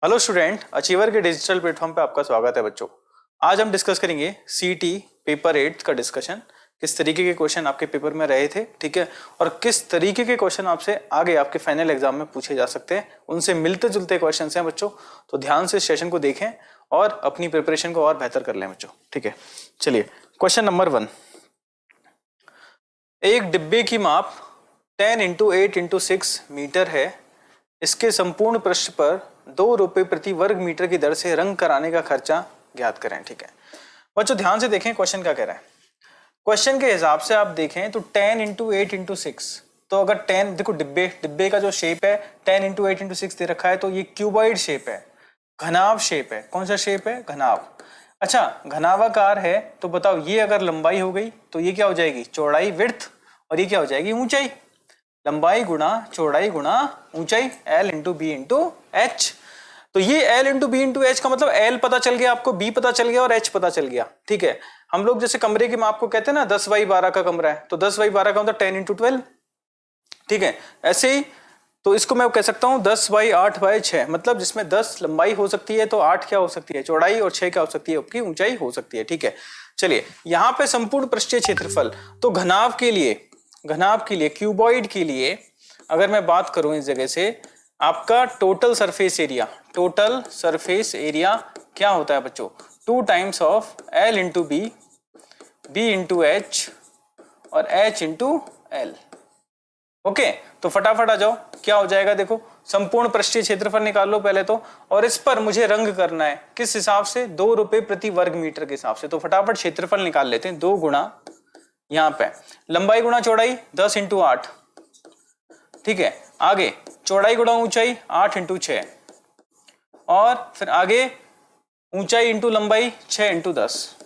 Hello student, achiever के digital platform पे आपका स्वागत है बच्चों। आज हम डिस्कस करेंगे सीटी पेपर 8 का डिस्कशन। किस तरीके के क्वेश्चन आपके पेपर में रहे थे, ठीक है, और किस तरीके के क्वेश्चन आपसे आगे आपके फाइनल एग्जाम में पूछे जा सकते हैं, उनसे मिलते जुलते क्वेश्चन हैं बच्चों। तो ध्यान से सेशन को देखें और अपनी प्रिपरेशन को और बेहतर कर लें बच्चों, ठीक है। चलिए, क्वेश्चन नंबर 1। एक डिब्बे की माप 10 × 8 × 6 मीटर है। इसके संपूर्ण पृष्ठ पर 2 रुपए प्रति वर्ग मीटर की दर से रंग कराने का खर्चा ज्ञात करें, ठीक है। बच्चों ध्यान से देखें क्वेश्चन क्या कह रहा है। क्वेश्चन के हिसाब से आप देखें तो 10 × 8 × 6, तो अगर 10 देखो, डिब्बे का जो शेप है 10 × 8 × 6 दे रखा है, तो ये क्यूबॉइड शेप है, घनाभ शेप है। कौन सा शेप है? घनाभ। अच्छा, घनाभाकार है, तो बताओ ये अगर लंबाई हो गई तो ये क्या हो जाएगी? चौड़ाई, विड्थ, और ये क्या हो जाएगी? ऊंचाई। लंबाई गुणा चौड़ाई गुणा ऊंचाई, L × B × H। तो ये L × B × H का मतलब L पता चल गया आपको, B पता चल गया और H पता चल गया, ठीक है। हम लोग जैसे कमरे की माप को कहते हैं ना, 10x12 का कमरा है, तो 10x12 का मतलब 10 × 12, ठीक है। ऐसे ही तो इसको मैं कह सकता हूँ 10/8/6, मतलब जिसमें 10 लंबाई हो सकती है तो 8 क्या हो सकती है? चौड़ाई, और 6 क्या हो सकती है? आपकी ऊंचाई हो सकती है, ठीक है। चलिए, यहाँ पे संपूर्ण पृष्ठीय क्षेत्रफल, तो घनाभ के लिए क्यूबॉइड के लिए अगर मैं बात करूं इस जगह से, आपका टोटल सरफेस एरिया क्या होता है बच्चों? 2 times of L × B, B × H और H × L। ओके, तो फटाफट आ जाओ, क्या हो जाएगा? देखो, संपूर्ण पृष्ठीय क्षेत्रफल निकाल लो पहले तो, और इस पर मुझे रंग करना है किस हिसाब से? 2 रुपए प्रति वर्ग मीटर के हिसाब से। तो फटाफट क्षेत्रफल निकाल लेते हैं। 2 गुणा यहाँ पे लंबाई गुणा चौड़ाई 10 × 8, ठीक है। आगे चौड़ाई गुणा ऊंचाई 8 × 6, और फिर आगे ऊंचाई इंटू लंबाई 6 × 10।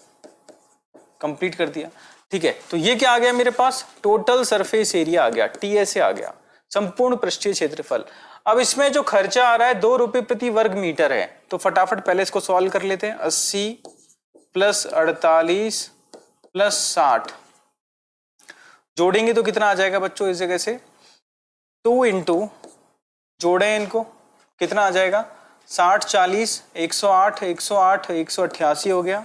कंप्लीट कर दिया, ठीक है। तो ये क्या आ गया मेरे पास? टोटल सरफेस एरिया आ गया, TSA आ गया, संपूर्ण पृष्ठीय क्षेत्रफल। अब इसमें जो खर्चा आ रहा है 2 रुपए प्रति वर्ग मीटर है, तो फटाफट पहले इसको सॉल्व कर लेते हैं। 80 + 48 + 60 जोड़ेंगे तो कितना आ जाएगा बच्चों? इस जगह से 2 × जोड़े इनको, कितना आ जाएगा? 60 40 108 108 188 हो गया,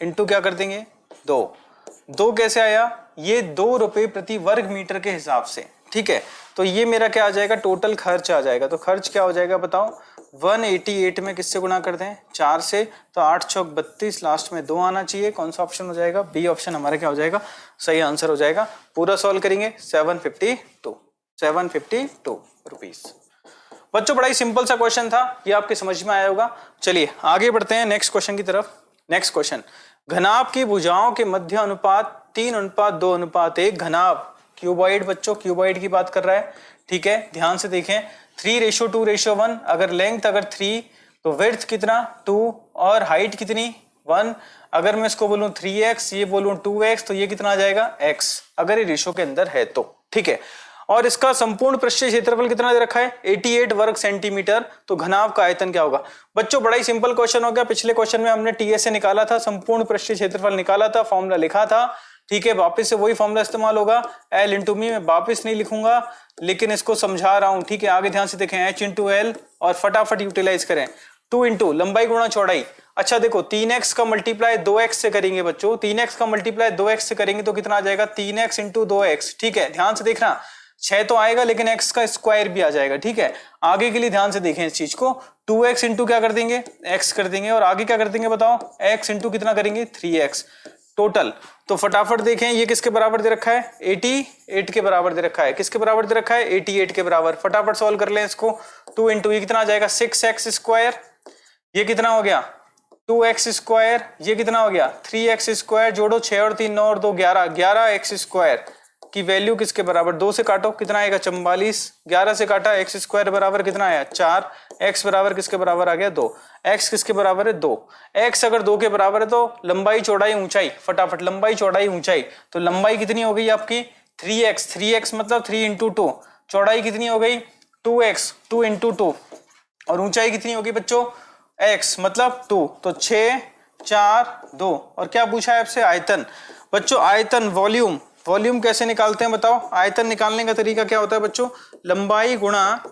इंटू क्या कर देंगे? 2 कैसे आया? ये 2 रुपए प्रति वर्ग मीटर के हिसाब से, ठीक है। तो ये मेरा क्या आ जाएगा? टोटल खर्च आ जाएगा। तो खर्च क्या हो जाएगा बताओ? 188 में किससे गुणा कर दें? 4 से, तो 8 × 6 = 32, लास्ट में 2 आना चाहिए। कौन सा ऑप्शन हो जाएगा? बी ऑप्शन हमारा क्या हो जाएगा? सही आंसर हो जाएगा। पूरा सॉल्व करेंगे 752 रुपीज। बच्चों बड़ा ही सिंपल सा क्वेश्चन था, ये आपके समझ में आया होगा। चलिए आगे बढ़ते हैं नेक्स्ट क्वेश्चन की तरफ। नेक्स्ट क्वेश्चन, घनाभ की भुजाओं के मध्य अनुपात 3:2:1। घनाभ क्यूबॉइड, बच्चों क्यूबॉइड की बात कर रहा है, ठीक है। ध्यान से देखें, 3:2:1। अगर लेंथ अगर 3, तो विड्थ कितना? 2, और हाइट कितनी? 1। अगर मैं इसको बोलूं 3x, ये बोलूं 2x, तो ये कितना आ जाएगा? x, अगर ये रेशो के अंदर है तो, ठीक है। और इसका संपूर्ण पृष्ठीय क्षेत्रफल कितना दे रखा है? 88 वर्ग सेंटीमीटर। तो घनाभ का आयतन क्या होगा? बच्चों बड़ा ही सिंपल क्वेश्चन हो गया। पिछले क्वेश्चन में हमने TSA निकाला था, संपूर्ण पृष्ठीय क्षेत्रफल निकाला था, फॉर्मूला लिखा था, ठीक है। वापस से वही फॉर्मूला इस्तेमाल होगा। L × मी, मैं वापस नहीं लिखूंगा, लेकिन इसको समझा रहा हूं, ठीक है। आगे ध्यान से देखें, H × L, और फटाफट यूटिलाइज करें। 2 × लंबाई गुणा चौड़ाई। अच्छा देखो, 3x का मल्टीप्लाई 2x से करेंगे बच्चों, 3x का मल्टीप्लाई 2x से करेंगे तो कितना आ जाएगा? 3x × 2x, ठीक है। ध्यान से देखना, 6 तो आएगा, लेकिन x का स्क्वायर भी आ जाएगा, ठीक है। आगे के लिए ध्यान से देखें इस चीज को, 2x × क्या कर देंगे? x कर देंगे, और आगे क्या कर देंगे बताओ? x × कितना करेंगे? 3x total. तो फटाफट देखें, ये किसके बराबर दे रखा है? 88 के बराबर दे रखा है। किसके बराबर दे रखा है? 88 के बराबर। फटाफट सॉल्व कर लें इसको। 2 × ये कितना आ जाएगा? 6x²। ये कितना हो गया? 2x²। ये कितना हो गया? 3x²। जोड़ो, 6 और 3 9 और 2 11, 11x² की वैल्यू किसके बराबर? 2 से काटो, कितना आएगा? 44। 11 से काटा, x² बराबर कितना आया? 4। x बराबर किसके बराबर आ गया? 2। x किसके बराबर है? 2। x अगर 2 के बराबर है तो लंबाई चौड़ाई ऊंचाई, फटाफट लंबाई चौड़ाई ऊंचाई। तो लंबाई कितनी हो गई आपकी? 3x। 3x मतलब 3 × 2। चौड़ाई कितनी हो गई? 2x, 2 × 2। और ऊंचाई कितनी होगी बच्चों? x मतलब 2। तो 6 4 2। और क्या पूछा है आपसे? आयतन। बच्चों आयतन, वॉल्यूम कैसे निकालते हैं बताओ? आयतन निकालने का तरीका क्या होता है बच्चों? लंबाई गुणा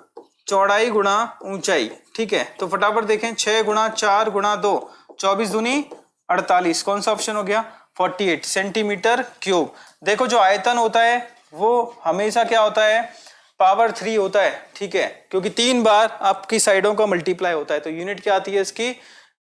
चौड़ाई गुणा ऊंचाई, ठीक है। तो फटाफट देखें, 6 गुणा 4 गुणा 2, 24 दूनी 48, कौन सा ऑप्शन हो गया? 48 सेंटीमीटर क्यूब। देखो जो आयतन होता है वो हमेशा क्या होता है? पावर 3 होता है, ठीक है, क्योंकि 3 बार आपकी साइडों का मल्टीप्लाई होता है। तो यूनिट क्या आती है इसकी?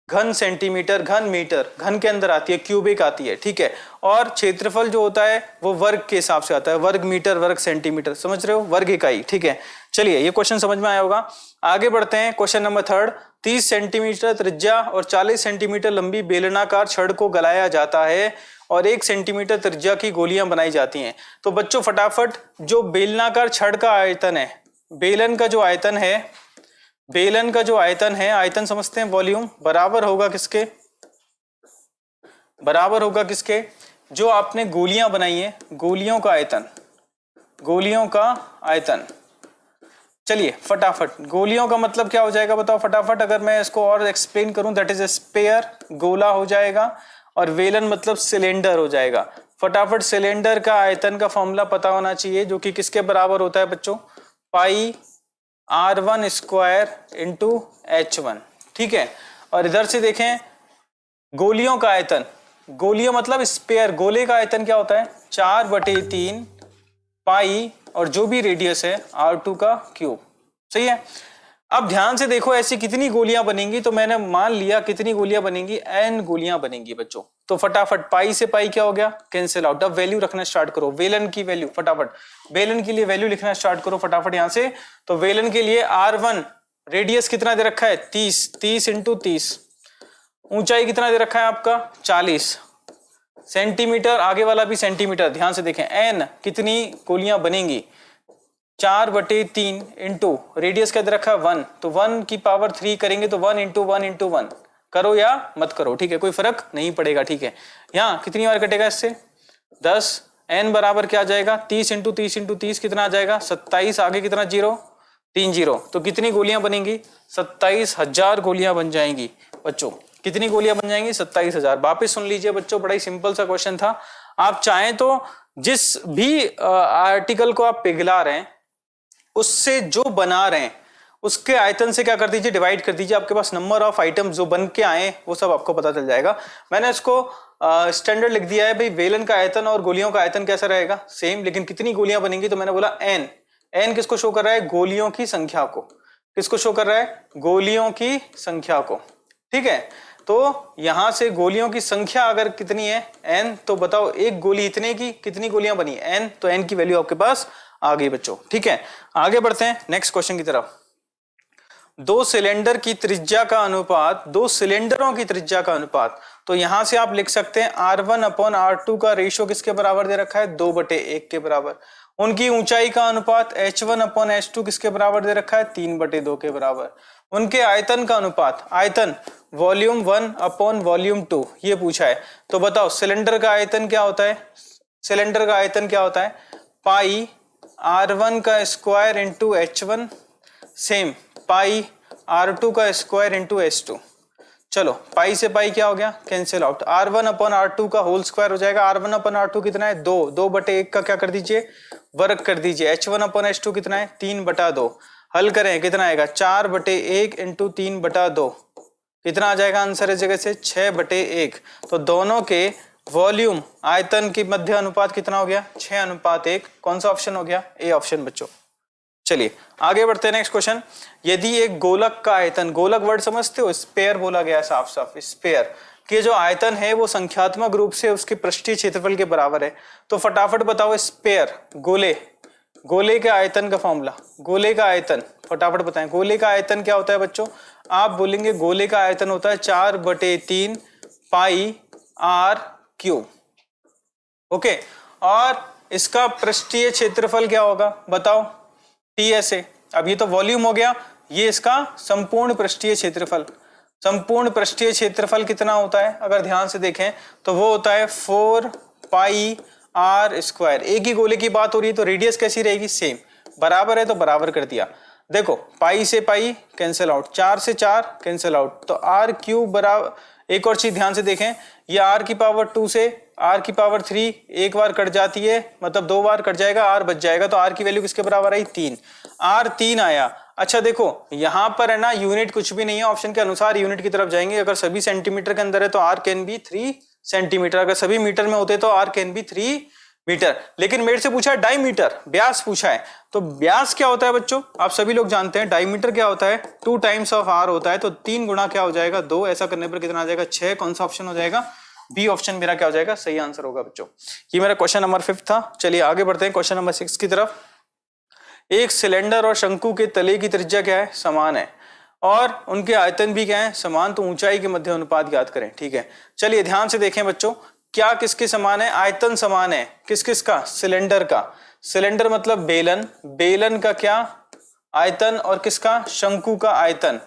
घन सेंटीमीटर, घन मीटर, घन के अंदर आती है, क्यूबिक आती है, ठीक है। और क्षेत्रफल जो होता है वो वर्ग के हिसाब से आता है, वर्ग मीटर, वर्ग सेंटीमीटर, समझ रहे हो? वर्ग इकाई, ठीक है। चलिए ये क्वेश्चन समझ में आया होगा। आगे बढ़ते हैं, क्वेश्चन नंबर 3। 30 सेंटीमीटर त्रिज्या और 40 सेंटीमीटर लंबी बेलनाकार छड़ को गलाया जाता है और 1 सेंटीमीटर त्रिज्या की गोलियां बनाई जाती हैं। तो बच्चों फटाफट जो बेलनाकार छड़ का आयतन है, बेलन का जो आयतन है, बेलन का जो आयतन है, आयतन समझते हैं वॉल्यूम, बराबर होगा किसके? बराबर होगा किसके? जो आपने गोलियां बनाई है, गोलियों का आयतन, गोलियों का आयतन। चलिए फटाफट, गोलियों का मतलब क्या हो जाएगा बताओ फटाफट। अगर मैं इसको और एक्सप्लेन करूं, दैट इज स्फीयर, गोला हो जाएगा, और वेलन मतलब सिलेंडर हो जाएगा। फटाफट सिलेंडर का आयतन का फॉर्मूला पता होना चाहिए, जो कि किसके बराबर होता है बच्चों? पाई R1 स्क्वायर इंटू H1, ठीक है। और इधर से देखें गोलियों का आयतन, गोलियों मतलब स्पेयर, गोले का आयतन क्या होता है? 4/3 पाई और जो भी रेडियस है R2 का क्यूब, सही है। अब ध्यान से देखो ऐसी कितनी गोलियां बनेंगी, तो मैंने मान लिया कितनी गोलियां बनेंगी? n गोलियां बनेंगी बच्चों। तो फटाफट पाई से पाई क्या हो गया? Cancel out. अब वैल्यू रखना स्टार्ट करो, वेलन की वैल्यू, फटाफट वेलन के लिए वैल्यू लिखना स्टार्ट करो फटाफट यहां से। तो वेलन के लिए R1 रेडियस कितना दे रखा है? 30, 30 इंटू 30, ऊंचाई कितना दे रखा है आपका? 40 सेंटीमीटर, आगे वाला भी सेंटीमीटर, ध्यान से देखें। n कितनी गोलियां बनेंगी? 4/3 इंटू रेडियस क्या दे रखा है? 1, तो 1 की पावर 3 करेंगे तो 1 इंटू 1 इंटू 1, करो या मत करो, ठीक है, कोई फर्क नहीं पड़ेगा, ठीक है। यहाँ कितनी बार कटेगा इससे? 10। n बराबर क्या आ जाएगा? 30 इंटू 30 इंटू 30 कितना आ जाएगा? 27, आगे कितना? 0, 3 0, तो कितनी गोलियां बनेंगी? 27,000 गोलियां बन जाएंगी बच्चों। कितनी गोलियां बन जाएंगी? 27,000। वापिस सुन लीजिए बच्चों, बड़ा ही सिंपल सा क्वेश्चन था। आप चाहें तो जिस भी आर्टिकल को आप पिघला रहे हैं उससे जो बना रहे हैं उसके आयतन से क्या कर दीजिए? डिवाइड कर दीजिए। आपके पास नंबर ऑफ आइटम जो बन के आए वो सब आपको पता चल जाएगा। मैंने इसको स्टैंडर्ड लिख दिया है भाई, वेलन का आयतन और गोलियों का आयतन कैसा रहेगा? सेम, लेकिन कितनी गोलियां बनेंगी? तो मैंने बोला n। n किसको शो कर रहा है? गोलियों की संख्या को। किसको शो कर रहा है? गोलियों की संख्या को, ठीक है। तो यहां से गोलियों की संख्या अगर कितनी है? n, तो बताओ एक गोली इतने की कितनी गोलियां बनी? n, तो n की वैल्यू आपके पास आ गई बच्चों, ठीक है। आगे बढ़ते हैं नेक्स्ट क्वेश्चन की तरफ। 2 सिलेंडर की त्रिज्या का अनुपात, 2 सिलेंडरों की त्रिज्या का अनुपात, तो यहां से आप लिख सकते हैं R1/R2 का रेशियो किसके बराबर दे रखा है? 2/1 के बराबर। उनकी ऊंचाई का अनुपात H1/H2 किसके बराबर दे रखा है? 3/2 के बराबर। उनके आयतन का अनुपात, आयतन वॉल्यूम 1/वॉल्यूम 2 ये पूछा है। तो बताओ सिलेंडर का आयतन क्या होता है? सिलेंडर का आयतन क्या होता है? पाई R1 का स्क्वायर इंटू H1, सेम पाई R2 का स्क्वायर इंटू H2। चलो पाई से पाई क्या हो गया? Cancel out. R1/R2 का होल स्क्वायर हो जाएगा। R1/R2 कितना है? 2, 2/1 का क्या कर दीजिए? वर्ग कर दीजिए। H1/H2 कितना है? 3/2। हल करें कितना आएगा? 4/1 इंटू 3/2, कितना आ जाएगा आंसर इस जगह से? 6/1। तो दोनों के वॉल्यूम आयतन की मध्य अनुपात कितना हो गया? 6:1। कौन सा ऑप्शन हो गया? ए ऑप्शन बच्चों। चलिए आगे बढ़ते हैं नेक्स्ट क्वेश्चन। यदि एक गोलक का आयतन, गोलक वर्ड समझते हो? स्पेयर बोला गया साफ साफ, स्पेयर के जो आयतन है वो संख्यात्मक रूप से उसके पृष्ठीय क्षेत्रफल के बराबर है। तो फटाफट बताओ स्पेयर, गोले, गोले के आयतन का फॉर्मूला, गोले का आयतन फटाफट बताएं। गोले का आयतन क्या होता है बच्चों? आप बोलेंगे गोले का आयतन होता है 4/3 पाई R3। ओके, और इसका पृष्ठीय क्षेत्रफल क्या होगा बताओ? TSA। अब ये तो वॉल्यूम हो गया, ये इसका संपूर्ण पृष्ठीय क्षेत्रफल। संपूर्ण पृष्ठीय क्षेत्रफल कितना होता है? अगर ध्यान से देखें तो वो होता है 4 पाई R²। एक ही गोले की बात हो रही है तो रेडियस कैसी रहेगी? सेम। बराबर है तो बराबर कर दिया। देखो पाई से पाई कैंसिल आउट, 4 से 4 कैंसिल आउट, तो R³ बराबर, एक और चीज ध्यान से देखें, ये R⁻² से R⁻³ एक बार कट जाती है, मतलब 2 बार कट जाएगा, R बच जाएगा, तो R की वैल्यू किसके बराबर आई? 3। R 3 आया। अच्छा देखो यहाँ पर है ना यूनिट कुछ भी नहीं है, ऑप्शन के अनुसार यूनिट की तरफ जाएंगे। अगर सभी सेंटीमीटर के अंदर है तो आर कैन बी 3 सेंटीमीटर, अगर सभी मीटर में होते तो आर कैन बी 3 मीटर। लेकिन मेरे से पूछा है डायमीटर, व्यास पूछा है। तो व्यास क्या होता है बच्चों, आप सभी लोग जानते हैं। डायमीटर क्या होता है, 2 टाइम्स ऑफ आर होता है, तो 3 गुना क्या हो जाएगा 2। ऐसा करने पर कितना आ जाएगा 6। कौन सा ऑप्शन हो जाएगा, बी ऑप्शन मेरा क्या हो जाएगा सही आंसर होगा बच्चों। ये मेरा क्वेश्चन नंबर 5 था। चलिए आगे बढ़ते हैं क्वेश्चन नंबर 6 की तरफ। एक सिलेंडर और शंकु के तले की त्रिज्या क्या है, समान है, और उनके आयतन भी क्या है समान, तो ऊंचाई के मध्य अनुपात ज्ञात करें। ठीक है, चलिए ध्यान से देखें बच्चों, क्या किसके समान है, आयतन समान है। किस किस का, सिलेंडर का। सिलेंडर मतलब बेलन, बेलन का क्या आयतन, और किसका, शंकु का आयतन।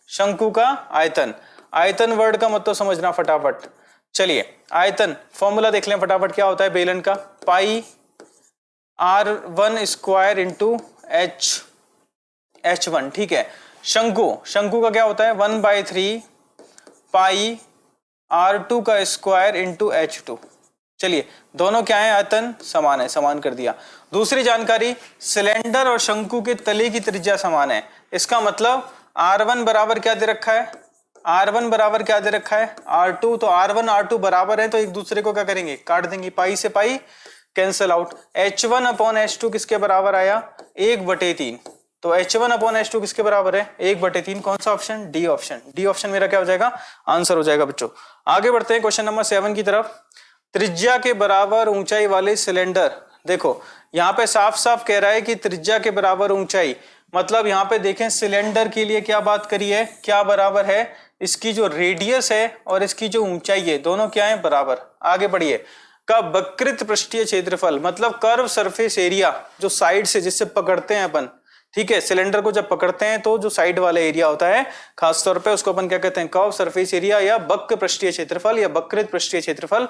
शंकु का आयतन, आयतन वर्ड का मतलब समझना फटाफट। चलिए आयतन फॉर्मूला देख लें फटाफट, क्या होता है बेलन का, पाई r1 स्क्वायर इंटू h1। ठीक है, शंकु, शंकु का क्या होता है 1/3 पाई r2 का स्क्वायर इंटू h2। चलिए दोनों क्या है, आयतन समान है, समान कर दिया। दूसरी जानकारी, सिलेंडर और शंकु के तले की त्रिज्या समान है। इसका मतलब r1 बराबर क्या दे रखा है, r1 बराबर क्या दे रखा है r2, तो r1 r2 बराबर है, तो एक दूसरे को क्या करेंगे, काट देंगे, पाई से pi cancel out. h1 upon h2 किसके बराबर आया, 1/3। तो h1 अपॉन h2 किसके बराबर है, 1/3। कौन सा option, D option. D option मेरा क्या हो जाएगा, आंसर हो जाएगा बच्चों। आगे बढ़ते हैं क्वेश्चन नंबर 7 की तरफ। त्रिज्या के बराबर ऊंचाई वाले सिलेंडर, देखो यहाँ पे साफ साफ कह रहा है कि त्रिज्या के बराबर ऊंचाई, मतलब यहाँ पे देखें सिलेंडर के लिए क्या बात करी है, क्या बराबर है, इसकी जो रेडियस है और इसकी जो ऊंचाई है दोनों क्या है बराबर। आगे बढ़िए, का वक्रित पृष्ठीय क्षेत्रफल, मतलब कर्व सरफेस एरिया, जो साइड से जिससे पकड़ते हैं अपन। ठीक है, सिलेंडर को जब पकड़ते हैं तो जो साइड वाला एरिया होता है खासतौर पे उसको अपन क्या कहते हैं, कर्व सरफेस एरिया या वक्र पृष्ठीय क्षेत्रफल या वक्रित पृष्ठीय क्षेत्रफल,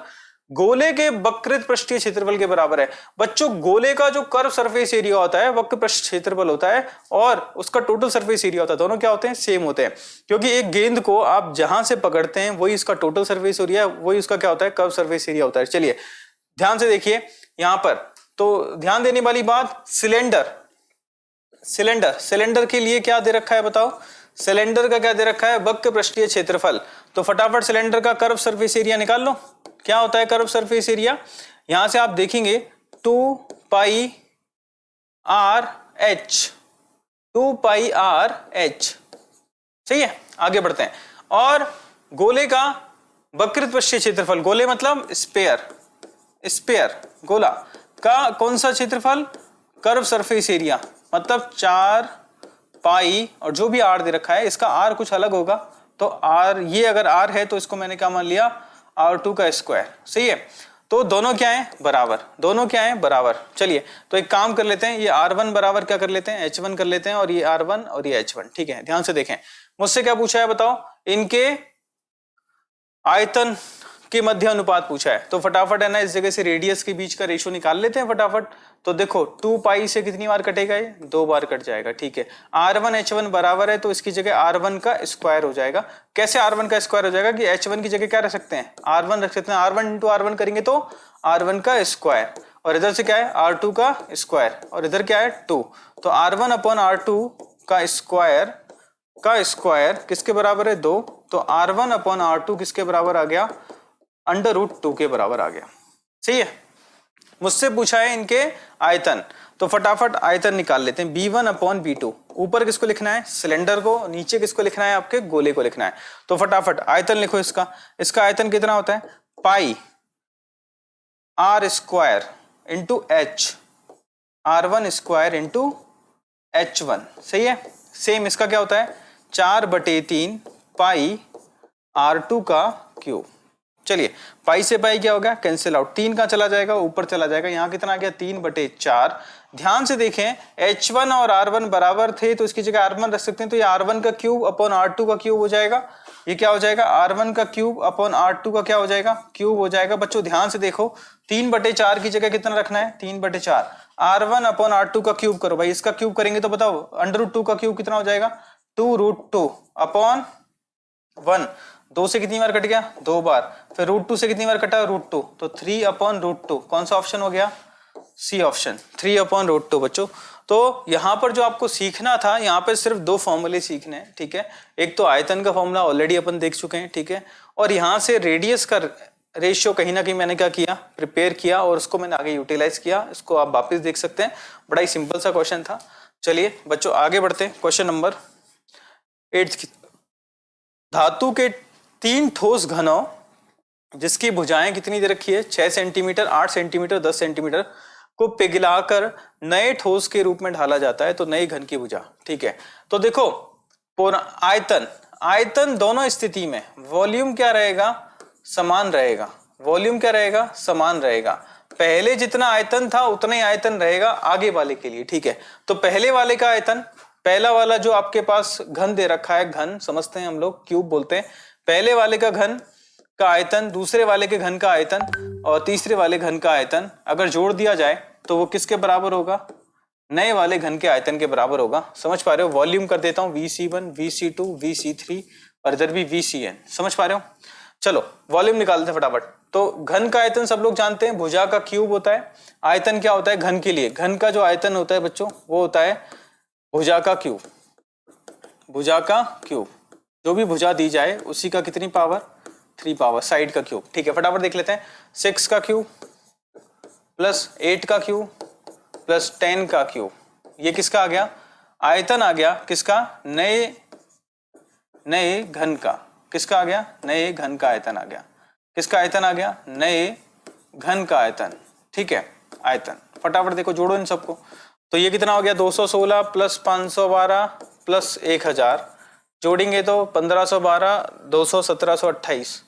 गोले के वक्रित पृष्ठीय क्षेत्रफल के बराबर है। बच्चों गोले का जो कर्व सरफेस एरिया होता है वक्र पृष्ठ क्षेत्रफल होता है, और उसका टोटल सरफेस एरिया होता है, दोनों क्या होते हैं, सेम होते हैं। क्योंकि एक गेंद को आप जहां से पकड़ते हैं वही इसका टोटल सरफेस एरिया, वही उसका क्या होता है, कर्व सरफेस एरिया होता है। चलिए ध्यान से देखिए यहां पर, तो ध्यान देने वाली बात, सिलेंडर, सिलेंडर, सिलेंडर के लिए क्या दे रखा है बताओ, सिलेंडर का क्या दे रखा है, वक्र पृष्ठीय क्षेत्रफल। तो फटाफट सिलेंडर का कर्व सरफेस एरिया निकाल लो। क्या होता है कर्व सरफेस एरिया, यहां से आप देखेंगे 2 पाई आर एच, 2 पाई आर एच। सही है, आगे बढ़ते हैं। और गोले का वक्रित पृष्ठीय क्षेत्रफल, गोले मतलब स्पेयर, स्पेयर गोला का कौन सा क्षेत्रफल, कर्व सरफेस एरिया, मतलब 4 पाई, और जो भी आर दे रखा है इसका आर कुछ अलग होगा, तो आर, ये अगर आर है तो इसको मैंने क्या मान लिया, r2 का स्क्वायर। सही है, तो दोनों क्या है बराबर, दोनों क्या है बराबर। चलिए तो एक काम कर लेते हैं, ये r1 बराबर क्या कर लेते हैं, h1 कर लेते हैं, और ये r1 और ये h1। ठीक है, ध्यान से देखें, मुझसे क्या पूछा है बताओ, इनके आयतन के मध्य अनुपात पूछा है। तो फटाफट है ना इस जगह से रेडियस के बीच का रेशियो निकाल लेते हैं फटाफट। तो देखो 2 पाई से कितनी बार कटेगा, ये 2 बार कट जाएगा। ठीक है, r1 h1 बराबर है, तो इसकी जगह r1 का स्क्वायर हो जाएगा। कैसे r1 का स्क्वायर हो जाएगा कि h1 की जगह क्या रख सकते हैं, r1 रख सकते हैं, r1 इंटू r1 करेंगे तो r1 का स्क्वायर, और इधर से क्या है r2 का स्क्वायर, और इधर क्या है 2, तो r1 अपॉन r2 का स्क्वायर किसके बराबर है 2, तो r1 अपॉन r2 किसके बराबर आ गया, √2 के बराबर आ गया। सही है, मुझसे पूछा है इनके आयतन, तो फटाफट आयतन निकाल लेते हैं। b1 अपॉन b2, ऊपर किसको लिखना है, सिलेंडर को, नीचे किसको लिखना है, आपके गोले को लिखना है। तो फटाफट आयतन लिखो इसका, इसका आयतन कितना होता है, पाई r square into h, r1 square into h1। सही है, सेम इसका क्या होता है 4/3 पाई r2 का क्यूब। चलिए पाई से पाई क्या होगा, कैंसिल आउट, 3 का चला जाएगा, ऊपर चला जाएगा, यहाँ कितना आ गया 3/4। ध्यान से देखें h1 और r1 बराबर थे, तो इसकी जगह r1 रख सकते हैं, तो ये r1 का क्यूब अपॉन r2 का क्यूब हो जाएगा। ये क्या हो जाएगा, r1 का क्यूब अपॉन r2 का क्या हो जाएगा, क्यूब हो जाएगा। बच्चों ध्यान से देखो 3/4 की जगह कितना रखना है, 3/4, r1 अपॉन r2 का क्यूब करो भाई, इसका क्यूब करेंगे तो बताओ √2 का क्यूब कितना हो जाएगा, 2√2 अपॉन 1, 2 से कितनी बार कट गया, 2 बार, फिर √2 से कितनी बार कटा, √2, तो 3 अपॉन √2। कौन सा ऑप्शन हो गया, सी ऑप्शन, 3 अपॉन √2। बच्चों तो यहाँ पर जो आपको सीखना था, यहाँ पे सिर्फ 2 फॉर्मूले सीखने हैं, ठीक है। एक तो आयतन का फॉर्मूला ऑलरेडी अपन देख चुके हैं, ठीक है, और यहाँ से रेडियस का रेशियो कहीं ना कहीं मैंने क्या किया, प्रिपेयर किया और उसको मैंने आगे यूटिलाइज किया। इसको आप वापस देख सकते हैं, बड़ा ही सिंपल सा क्वेश्चन था। चलिए बच्चों आगे बढ़ते हैं, क्वेश्चन नंबर 8 की। धातु के 3 ठोस घनों जिसकी भुजाएं कितनी दे रखी है, 6 सेंटीमीटर, 8 सेंटीमीटर, 10 सेंटीमीटर को पिघलाकर नए ठोस के रूप में ढाला जाता है तो नई घन की भुजा, ठीक है। तो देखो आयतन दोनों स्थिति में वॉल्यूम क्या रहेगा, समान रहेगा। वॉल्यूम क्या रहेगा, समान रहेगा। पहले जितना आयतन था उतना ही आयतन रहेगा आगे वाले के लिए, ठीक है। तो पहले वाले का आयतन, पहला वाला जो आपके पास घन दे रखा है, घन समझते हैं हम लोग, क्यूब बोलते हैं, पहले वाले का घन का आयतन, दूसरे वाले के घन का आयतन और तीसरे वाले घन का आयतन अगर जोड़ दिया जाए तो वो किसके बराबर होगा, नए वाले घन के आयतन के बराबर होगा। समझ पा रहे हो, वॉल्यूम कर देता हूं VC1, VC2, VC3 और इधर भी VCN, समझ पा रहे हो। चलो वॉल्यूम निकालते हैं फटाफट। तो घन का आयतन सब लोग जानते हैं, भुजा का क्यूब होता है। आयतन क्या होता है घन के लिए, घन का जो आयतन होता है बच्चों वो होता है भुजा का क्यूब। भुजा का क्यूब, जो भी भुजा दी जाए उसी का कितनी पावर, 3 पावर, साइड का क्यूब, ठीक है। फटाफट देख लेते हैं, 6 का क्यूब प्लस 8 का क्यूब प्लस 10 का क्यूब, ये किसका आ गया, आयतन आ गया किसका, नए घन का, किसका आ गया, नए घन का आयतन आ गया। किसका आयतन आ गया, नए घन का आयतन, ठीक है। आयतन फटाफट देखो, जोड़ो इन सबको। तो ये कितना हो गया, 216 प्लस 512 प्लस 1000, जोड़ेंगे तो 1512, 200, 1728।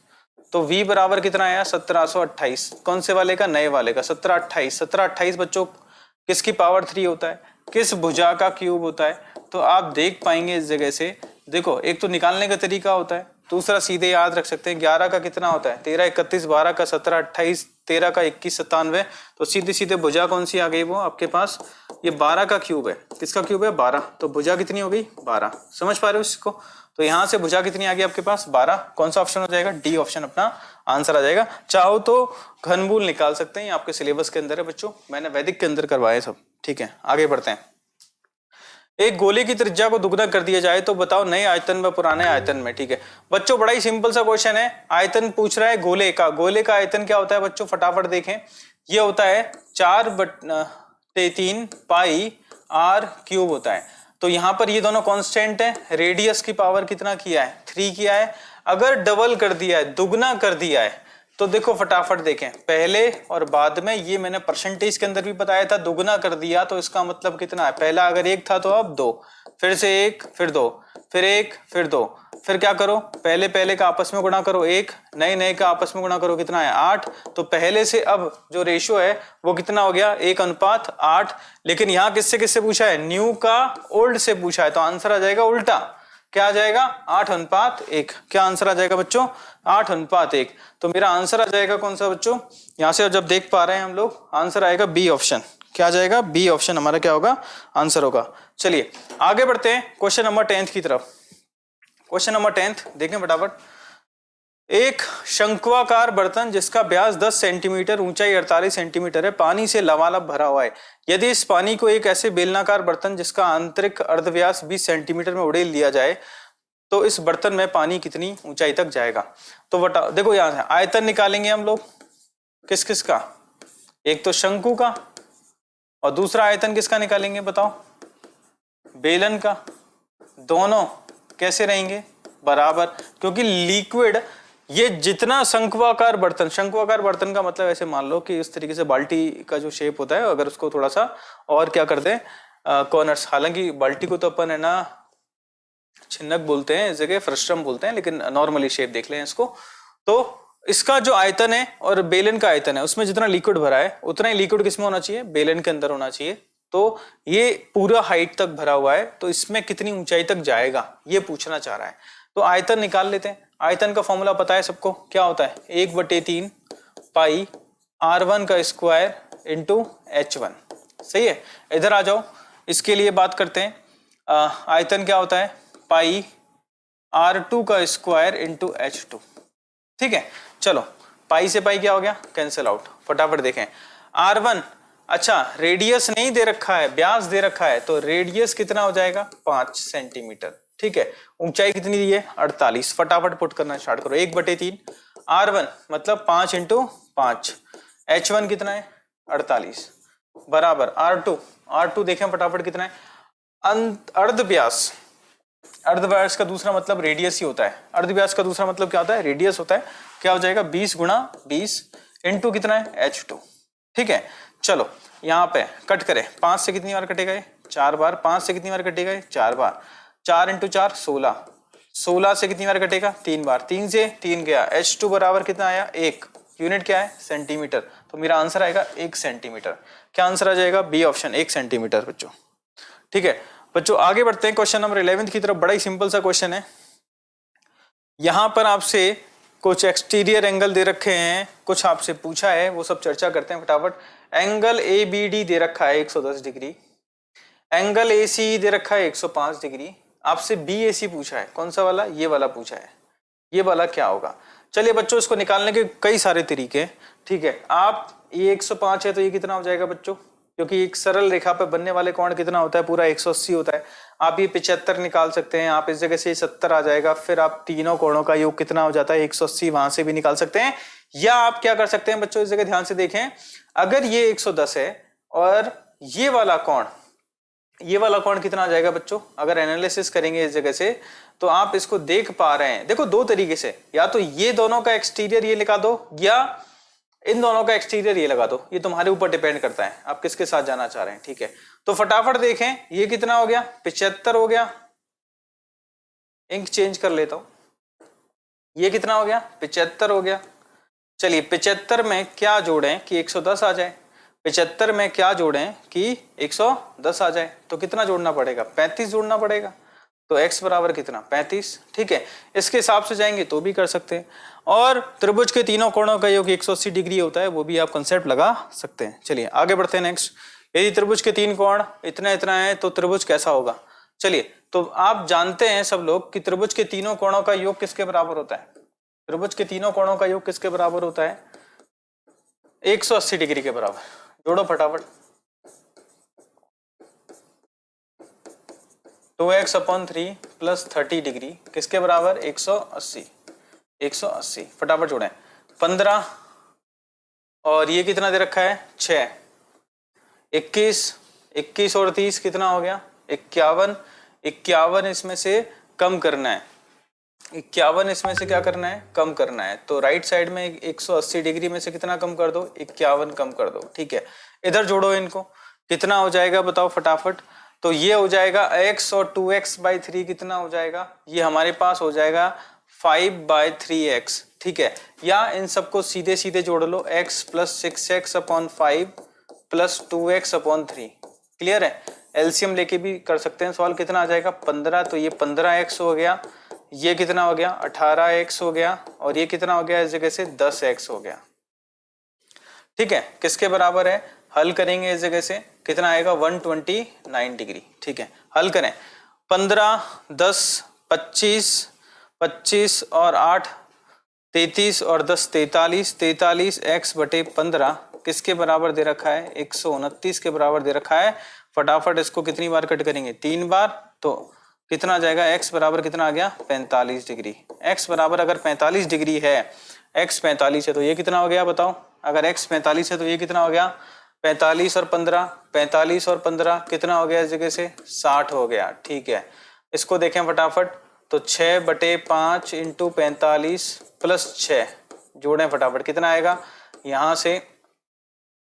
तो V बराबर कितना आया, 1728। कौन से वाले का, नए वाले का, 1728। 1728 बच्चों किसकी पावर 3 होता है, किस भुजा का क्यूब होता है। तो आप देख पाएंगे इस जगह से, देखो एक तो निकालने का तरीका होता है, दूसरा सीधे याद रख सकते हैं। 11 का कितना होता है, 13 31, 12 का 17 28, 13 का 21 97। तो सीधे सीधे भुजा कौन सी आ गई वो आपके पास, ये 12 का क्यूब है। किसका क्यूब है, 12। तो भुजा कितनी हो गई, 12। समझ पा रहे हो इसको। तो यहां से भुजा कितनी आ गई आपके पास, 12। कौन सा ऑप्शन हो जाएगा, डी ऑप्शन अपना आंसर आ जाएगा। चाहो तो घनमूल निकाल सकते हैं, आपके सिलेबस के अंदर है बच्चों, मैंने वैदिक के अंदर करवाए सब, ठीक है। आगे बढ़ते हैं। एक गोले की त्रिज्या को दुगना कर दिया जाए तो बताओ नए आयतन व पुराने आयतन में, ठीक है। बच्चों बड़ा ही सिंपल सा क्वेश्चन है, आयतन पूछ रहा है गोले का। गोले का आयतन क्या होता है बच्चों, फटाफट देखें, ये होता है 4/3 पाई r क्यूब होता है। तो यहाँ पर ये दोनों कांस्टेंट है, रेडियस की पावर कितना किया है, 3 किया है। अगर डबल कर दिया है, दुगना कर दिया है, तो देखो फटाफट देखें, पहले और बाद में, ये मैंने परसेंटेज के अंदर भी बताया था, दुगना कर दिया तो इसका मतलब कितना है, पहला अगर 1 था तो अब 2, फिर से 1, फिर 2, फिर 1, फिर 2, फिर क्या करो, पहले का आपस में गुणा करो 1, नए का आपस में गुणा करो, कितना है 8। तो पहले से अब जो रेशियो है वो कितना हो गया, 1:8। लेकिन यहाँ किससे किससे पूछा है, न्यू का ओल्ड से पूछा है, तो आंसर आ जाएगा उल्टा। क्या आ जाएगा, 8:1। क्या आंसर आ जाएगा बच्चों, 8:1। तो मेरा आंसर आ जाएगा कौन सा बच्चों, यहां से जब देख पा रहे हैं हम लोग, आंसर आएगा बी ऑप्शन। क्या आ जाएगा, बी ऑप्शन हमारा क्या होगा, आंसर होगा। चलिए आगे बढ़ते हैं क्वेश्चन नंबर 10 की तरफ। क्वेश्चन नंबर 10 देखें फटाफट। एक शंक्वाकार बर्तन जिसका व्यास 10 सेंटीमीटर, ऊंचाई 48 सेंटीमीटर है, पानी से लबालब भरा हुआ है। यदि इस पानी को एक ऐसे बेलनाकार बर्तन जिसका आंतरिक अर्धव्यास 20 सेंटीमीटर में उड़ेल दिया जाए तो इस बर्तन में पानी कितनी ऊंचाई तक जाएगा। तो बता देखो, यहां से आयतन निकालेंगे हम लोग, किस किस का, एक तो शंकु का और दूसरा आयतन किसका निकालेंगे बताओ, बेलन का। दोनों कैसे रहेंगे, बराबर, क्योंकि लिक्विड, ये जितना शंक्वाकार बर्तन का मतलब ऐसे मान लो कि इस तरीके से बाल्टी का जो शेप होता है, अगर उसको थोड़ा सा और क्या कर दें, कॉर्नर्स, हालांकि बाल्टी को तो अपन है ना छिन्नक बोलते हैं, इस जगह फ्रस्ट्रम बोलते हैं, लेकिन नॉर्मली शेप देख लें इसको। तो इसका जो आयतन है और बेलन का आयतन है, उसमें जितना लिक्विड भरा है उतना ही लिक्विड किसमें होना चाहिए, बेलन के अंदर होना चाहिए। तो ये पूरा हाइट तक भरा हुआ है, तो इसमें कितनी ऊंचाई तक जाएगा ये पूछना चाह रहा है। तो आयतन निकाल लेते हैं। आयतन का फॉर्मूला पता है सबको, क्या होता है, 1/3 पाई r1 का स्क्वायर इंटू h1। सही है, इधर आ जाओ, इसके लिए बात करते हैं। आयतन क्या होता है, पाई r2 का स्क्वायर इंटू h2। ठीक है, चलो पाई से पाई क्या हो गया, कैंसिल आउट। फटाफट देखें, r1 अच्छा रेडियस नहीं दे रखा है, व्यास दे रखा है, तो रेडियस कितना हो जाएगा 5 सेंटीमीटर। ठीक है, ऊंचाई कितनी दी है 48। फटाफट पुट करना स्टार्ट करो। 1/3 R1 मतलब 5 इंटू 5, H1 कितना है 48 बराबर R2 देखें फटाफट कितना है अर्धव्यास। अर्धव्यास का दूसरा मतलब रेडियस ही होता है। अर्धव्यास का दूसरा मतलब क्या होता है रेडियस होता है। क्या हो जाएगा 20 गुणा 20 इंटू कितना है H2। ठीक है, चलो यहाँ पे कट करें। 5 से कितनी बार कटेगा ये 4 बार। 5 से कितनी बार कटेगा ये 4 बार। 4 इंटू 4 16। 16 से कितनी बार कटेगा 3 बार। 3 से 3 गया। H2 बराबर कितना आया 1। यूनिट क्या है सेंटीमीटर। तो मेरा आंसर आएगा 1 सेंटीमीटर। क्या आंसर आ जाएगा बी ऑप्शन 1 सेंटीमीटर बच्चों। ठीक है बच्चों, आगे बढ़ते हैं क्वेश्चन नंबर 11 की तरफ। बड़ा ही सिंपल सा क्वेश्चन है। यहां पर आपसे कुछ एक्सटीरियर एंगल दे रखे हैं, कुछ आपसे पूछा है, वो सब चर्चा करते हैं फटाफट। एंगल ABD दे रखा है 110 डिग्री। एंगल AC दे रखा है 105 डिग्री। आपसे BAC पूछा है, कौन सा वाला, ये वाला पूछा है। ये वाला क्या होगा। चलिए बच्चों, इसको निकालने के कई सारे तरीके। ठीक है, आप ये 105 है तो ये कितना हो जाएगा बच्चों, क्योंकि एक सरल रेखा पे बनने वाले कोण कितना होता है पूरा 180 होता है। आप ये 75 निकाल सकते हैं, आप इस जगह से 70 आ जाएगा। फिर आप तीनों कोणों का योग कितना हो जाता है 180, वहां से भी निकाल सकते हैं। या आप क्या कर सकते हैं बच्चों, इस जगह ध्यान से देखें, अगर ये 110 है और ये वाला कोण कितना आ जाएगा बच्चों, अगर एनालिसिस करेंगे इस जगह से तो आप इसको देख पा रहे हैं। देखो दो तरीके से, या तो ये दोनों का एक्सटीरियर ये लगा दो या इन दोनों का एक्सटीरियर ये लगा दो। ये तुम्हारे ऊपर डिपेंड करता है आप किसके साथ जाना चाह रहे हैं। ठीक है, तो फटाफट देखें ये कितना हो गया 75 हो गया। इंक चेंज कर लेता हूं। ये कितना हो गया 75 हो गया। चलिए 75 में क्या जोड़ें कि 110 आ जाए। 75 में क्या जोड़ें कि 110 आ जाए, तो कितना जोड़ना पड़ेगा 35 जोड़ना पड़ेगा। तो x बराबर कितना 35। ठीक है, इसके हिसाब से जाएंगे तो भी कर सकते हैं। और त्रिभुज के तीनों कोणों का योग 180 डिग्री होता है, वो भी आप कंसेप्ट लगा सकते हैं। चलिए आगे बढ़ते हैं नेक्स्ट। यदि त्रिभुज के तीन कोण इतना इतना है तो त्रिभुज कैसा होगा। चलिए, तो आप जानते हैं सब लोग कि त्रिभुज के तीनों कोणों का योग किसके बराबर होता है। त्रिभुज के तीनों कोणों का योग किसके बराबर होता है 180 डिग्री के बराबर। जोड़ो फटाफट। 2x/3 प्लस 30 डिग्री किसके बराबर 180। 180 फटाफट जोड़ें। 15 और ये कितना दे रखा है 6। 21 और 30 कितना हो गया 51। 51 इसमें से कम करना है। 51 इसमें से क्या करना है कम करना है। तो राइट साइड में 180 डिग्री में से कितना कम कर दो 51 कम कर दो। ठीक है, इधर जोड़ो इनको, कितना हो जाएगा बताओ फटाफट। तो ये हो जाएगा x और 2x/3 कितना हो जाएगा, ये हमारे पास हो जाएगा 5/3x। ठीक है, या इन सबको सीधे सीधे जोड़ लो, x plus 6x/5 plus 2x/3। Clear है, एलसीएम लेके भी कर सकते हैं सवाल। कितना आ जाएगा 15। तो ये 15x हो गया, ये कितना हो गया 18x हो गया, और ये कितना हो गया इस जगह से 10x हो गया। ठीक है, किसके बराबर है, हल करेंगे इस जगह से कितना आएगा 129 डिग्री। ठीक है, हल करें। 15 10 25 25 और 8 33 और 10 43। 43 x/15 किसके बराबर दे रखा है 129 के बराबर दे रखा है। फटाफट इसको कितनी बार कट करेंगे 3 बार। तो कितना आ जाएगा x बराबर कितना आ गया 45 डिग्री। x बराबर अगर 45 डिग्री है, x 45 है तो ये कितना हो गया बताओ। अगर x 45 है तो ये कितना हो गया 45 और 15। 45 और 15 कितना हो गया इस जगह से 60 हो गया। ठीक है, इसको देखें फटाफट। तो 6/5 इंटू 45 प्लस 6 जोड़ें फटाफट, कितना आएगा यहाँ से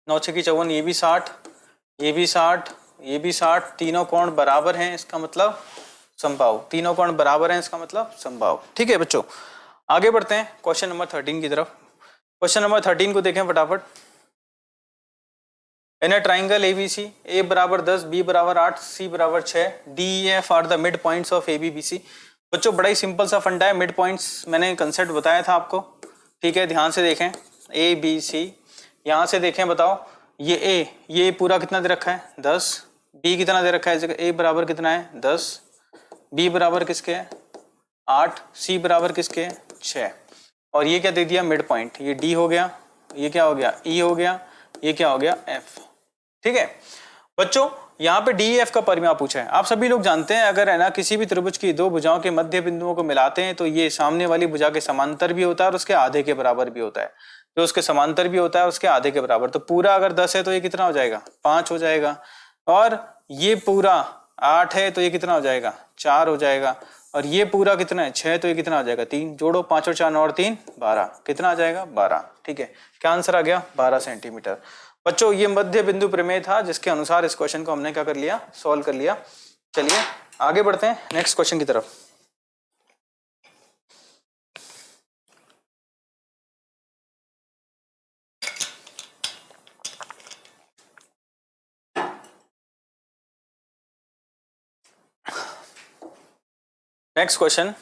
9 6 54, ये भी 60 ये भी 60 ये भी 60। तीनों कोण बराबर हैं, इसका मतलब समबाहु। तीनों कोण बराबर हैं, इसका मतलब समबाहु। ठीक है बच्चों, आगे बढ़ते हैं क्वेश्चन नंबर 13 की तरफ। क्वेश्चन नंबर 13 को देखें फटाफट। इन अ ट्राइंगल ABC, A बराबर 10, B बराबर 8, C बराबर 6, D E F are the mid points of ABBC। बच्चों बड़ा ही सिंपल सा फंडा है, मिड पॉइंट्स मैंने कंसेप्ट बताया था आपको। ठीक है, ध्यान से देखें ABC, यहाँ से देखें बताओ। ये A, ये पूरा कितना दे रखा है 10, B कितना दे रखा है इस जगह A बराबर कितना है 10, B बराबर किसके है 8, C बराबर किसके है 6, और ये क्या दे दिया मिड पॉइंट। ये D हो गया, ये क्या हो गया E हो गया, ये क्या हो गया F। ठीक है बच्चों, यहाँ पे डी एफ का परिमाप पूछा है। आप सभी लोग जानते हैं अगर है ना किसी भी त्रिभुज की दो भुजाओं के मध्य बिंदुओं को मिलाते हैं तो ये सामने वाली भुजा के समांतर भी होता है और उसके आधे के बराबर भी होता है। जो उसके समांतर भी होता है उसके आधे के बराबर, तो पूरा अगर 10 है तो ये कितना हो जाएगा 5 हो जाएगा, और ये पूरा 8 है तो ये कितना हो जाएगा 4 हो जाएगा, और ये पूरा कितना है 6 तो ये कितना हो जाएगा 3। जोड़ो 5 और 4 9 और 3 12, कितना आ जाएगा 12। ठीक है, क्या आंसर आ गया 12 सेंटीमीटर। बच्चों ये मध्य बिंदु प्रमेय था जिसके अनुसार इस क्वेश्चन को हमने क्या कर लिया, सॉल्व कर लिया। चलिए आगे बढ़ते हैं नेक्स्ट क्वेश्चन की तरफ। नेक्स्ट क्वेश्चन,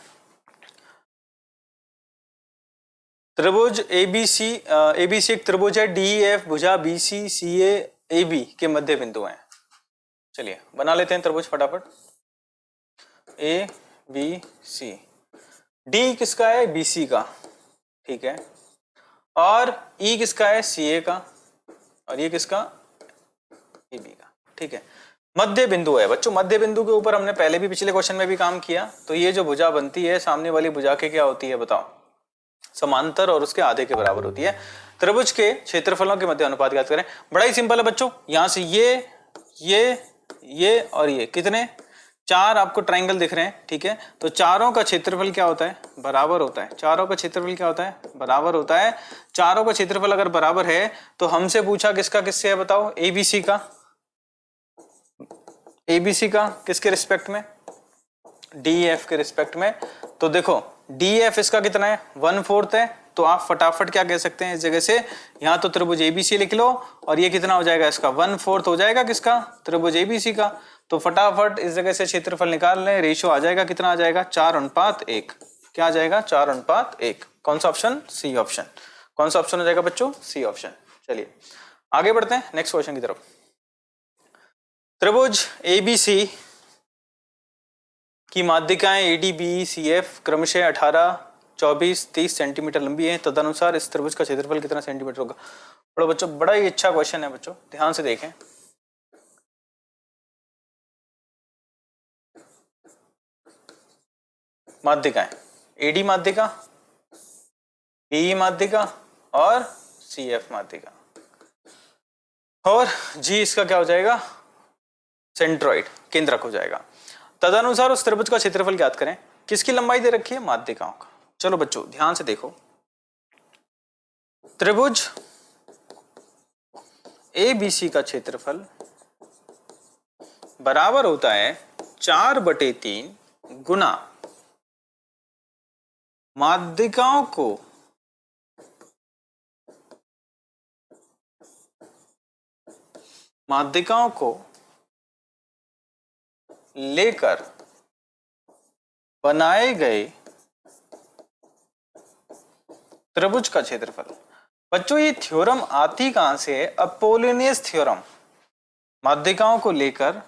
त्रिभुज एबीसी एक त्रिभुज है, डी एफ भुजा बीसी सी ए बी के मध्य बिंदु हैं। चलिए बना लेते हैं त्रिभुज फटाफट। ए बी सी, डी किसका है बीसी का, ठीक है, और ई किसका है सी ए का, और ये किसका ए बी का। ठीक है, मध्य बिंदु है बच्चों। मध्य बिंदु के ऊपर हमने पहले भी पिछले क्वेश्चन में भी काम किया। तो ये जो भुजा बनती है सामने वाली भुजा के क्या होती है बताओ, समांतर और उसके आधे के बराबर होती है। त्रिभुज के क्षेत्रफलों के मध्य अनुपात ज्ञात करें। बड़ा ही सिंपल है बच्चों, यहां से ये और ये कितने 4 आपको ट्रायंगल दिख रहे हैं, ठीक है। तो चारों का क्षेत्रफल क्या होता है बराबर होता है। चारों का क्षेत्रफल क्या होता है बराबर होता है। चारों का क्षेत्रफल अगर बराबर है तो हमसे पूछा किसका किससे है बताओ, एबीसी का। एबीसी का किसके रिस्पेक्ट में, डीएफ के रिस्पेक्ट में। तो देखो डीएफ इसका कितना है 1/4 है। तो आप फटाफट क्या कह सकते हैं इस जगह से, यहाँ तो त्रिभुज एबीसी लिख लो, और ये कितना हो जाएगा इसका 1/4 हो जाएगा किसका, त्रिभुज एबीसी का। तो फटाफट इस जगह से क्षेत्रफल निकाल लें, रेशियो आ जाएगा कितना आ जाएगा 4:1। क्या आ जाएगा 4:1। कौन सा ऑप्शन, सी ऑप्शन। कौन सा ऑप्शन हो जाएगा बच्चों, सी ऑप्शन। चलिए आगे बढ़ते हैं नेक्स्ट क्वेश्चन की तरफ। त्रिभुज एबीसी की माध्यिकाएं ADBECF क्रमशः 18, 24, 30 सेंटीमीटर लंबी है। तदनुसार इस त्रिभुज का क्षेत्रफल कितना सेंटीमीटर होगा। बड़ा बच्चों बड़ा ही अच्छा क्वेश्चन है बच्चों, ध्यान से देखें। माध्यिकाएं AD माध्यिका, BE माध्यिका और CF माध्यिका, और G इसका क्या हो जाएगा सेंट्रॉइड, केंद्रक हो जाएगा। तदनुसार उस त्रिभुज का क्षेत्रफल ज्ञात करें। किसकी लंबाई दे रखी है, माध्यिकाओं का। चलो बच्चों ध्यान से देखो, त्रिभुज ABC का क्षेत्रफल बराबर होता है 4/3 गुना माध्यिकाओं को लेकर बनाए गए त्रिभुज का क्षेत्रफल। बच्चों ये थ्योरम आती कहां से है, अपोलिनियस थ्योरम। माध्यिकाओं को लेकर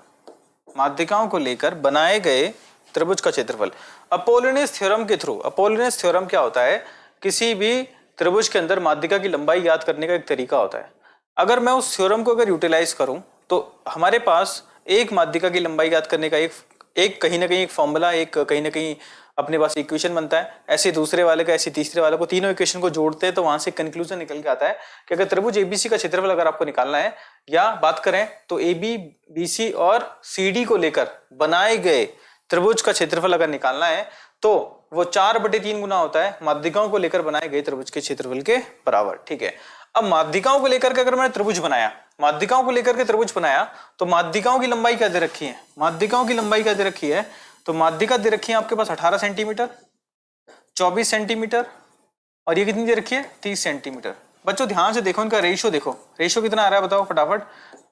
बनाए गए त्रिभुज का क्षेत्रफल अपोलिनियस थ्योरम के थ्रू। अपोलिनियस थ्योरम क्या होता है, किसी भी त्रिभुज के अंदर माध्यिका की लंबाई ज्ञात करने का एक तरीका होता है। अगर मैं उस थ्योरम को अगर यूटिलाइज करूं तो हमारे पास एक माध्यिका की लंबाई ज्ञात करने का एक कहीं ना कहीं एक फॉर्मूला, एक कहीं ना कहीं अपने पास इक्वेशन बनता है। ऐसे दूसरे वाले का, ऐसे तीसरे वाले को, तीनों इक्वेशन को जोड़ते हैं तो वहां से कंक्लूजन निकल के आता है कि अगर त्रिभुज एबीसी का क्षेत्रफल अगर आपको निकालना है या बात करें तो AB, BC और CD को लेकर बनाए गए त्रिभुज का क्षेत्रफल अगर निकालना है तो वो 4/3 गुना होता है माध्यिकाओं को लेकर बनाए गए त्रिभुज के क्षेत्रफल के बराबर। ठीक है, अब माध्यिकाओं को लेकर के अगर मैंने त्रिभुज बनाया, माध्यिकाओं को लेकर के त्रिभुज बनाया तो माध्यिकाओं की लंबाई क्या दे रखी है, माध्यिकाओं की लंबाई क्या दे रखी है, तो माध्यिका दे रखी है आपके पास 18 सेंटीमीटर, 24 सेंटीमीटर, और ये कितनी दे रखी है 30 सेंटीमीटर। बच्चों ध्यान से देखो, इनका रेशियो देखो, रेशियो कितना आ रहा है बताओ फटाफट,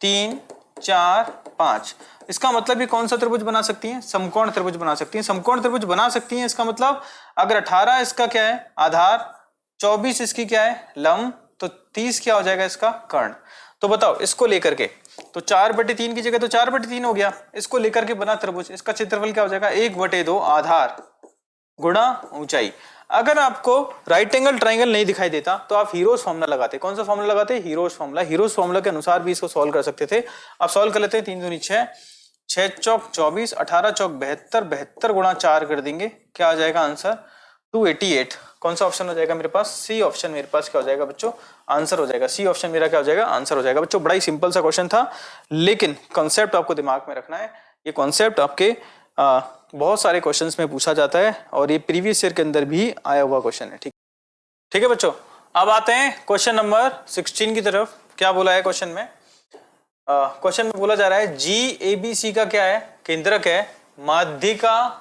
3, 4, 5। इसका मतलब ये कौन सा त्रिभुज बना सकती हैं, समकोण त्रिभुज बना सकती हैं। समकोण त्रिभुज बना सकती हैं, इसका मतलब अगर 18 इसका क्या है आधार, 24 इसकी क्या है लंब, तो 30 क्या हो जाएगा इसका कर्ण। तो बताओ इसको लेकर के, तो 4/3 की जगह तो 4/3 हो गया, इसको लेकर के बना त्रिभुज, इसका क्षेत्रफल क्या हो जाएगा 1/2 आधार गुणा ऊंचाई। अगर आपको राइट एंगल ट्राइंगल नहीं दिखाई देता तो आप हीरोज फॉर्मूला लगाते। कौन सा फॉर्मूला लगाते? Heroes formula. हीरोज फॉर्मूला के अनुसार भी इसको सॉल्व कर सकते थे। अब सॉल्व कर लेते हैं। 3 दूनी 6, 6 चौक 24, 18 चौक 72, 72 गुणा 4 कर देंगे, क्या आ जाएगा आंसर? 288। कौन सा ऑप्शन हो जाएगा मेरे पास? सी ऑप्शन मेरे पास क्या हो जाएगा बच्चों? आंसर हो जाएगा। सी ऑप्शन मेरा क्या हो जाएगा? आंसर हो जाएगा। बच्चों बड़ा ही सिंपल सा क्वेश्चन था, लेकिन कॉन्सेप्ट आपको दिमाग में रखना है। ये कॉन्सेप्ट आपके बहुत सारे क्वेश्चंस में पूछा जाता है और ये प्रीवियस ईयर के अंदर भी आया हुआ क्वेश्चन है। ठीक है बच्चों, अब आते हैं क्वेश्चन नंबर 16 की तरफ। क्या बोला है क्वेश्चन में? क्वेश्चन में बोला जा रहा है जी ए बी सी का क्या है? केंद्रक है। माध्यिका